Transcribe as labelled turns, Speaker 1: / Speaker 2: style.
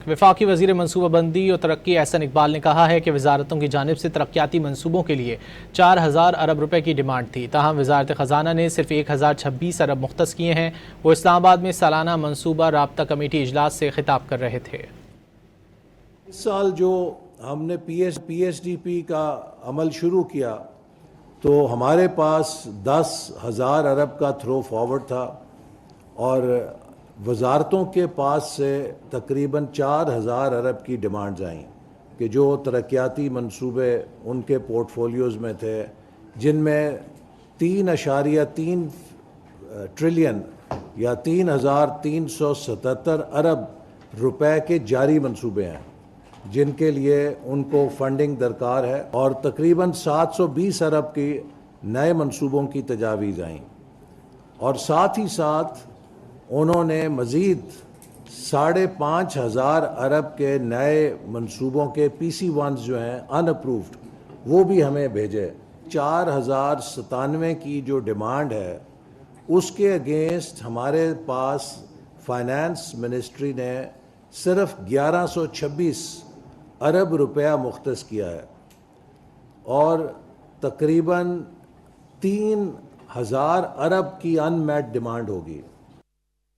Speaker 1: وفاقی وزیر منصوبہ بندی اور ترقی احسن اقبال نے کہا ہے کہ وزارتوں کی جانب سے ترقیاتی منصوبوں کے لیے 4000 ارب روپے کی ڈیمانڈ تھی، تاہم وزارت خزانہ نے صرف 1026 ارب مختص کیے ہیں۔ وہ اسلام آباد میں سالانہ منصوبہ رابطہ کمیٹی اجلاس سے خطاب کر رہے تھے۔
Speaker 2: اس سال جو ہم نے پی ایس ڈی پی کا عمل شروع کیا تو ہمارے پاس 10,000 ارب کا تھرو فارورڈ تھا اور وزارتوں کے پاس سے تقریباً 4,000 ارب کی ڈیمانڈز آئیں کہ جو ترقیاتی منصوبے ان کے پورٹ فولیوز میں تھے، جن میں 3.3 ٹریلین یا 3,377 ارب روپے کے جاری منصوبے ہیں جن کے لیے ان کو فنڈنگ درکار ہے، اور تقریباً 720 ارب کی نئے منصوبوں کی تجاویز آئیں، اور ساتھ ہی ساتھ انہوں نے مزید 5,500 ارب کے نئے منصوبوں کے PC1 جو ہیں ان اپرووڈ وہ بھی ہمیں بھیجے۔ 4,097 کی جو ڈیمانڈ ہے اس کے اگینسٹ ہمارے پاس فائنانس منسٹری نے صرف 1126 ارب روپیہ مختص کیا ہے، اور تقریباً 3,000 ارب کی ان میٹ ڈیمانڈ ہوگی۔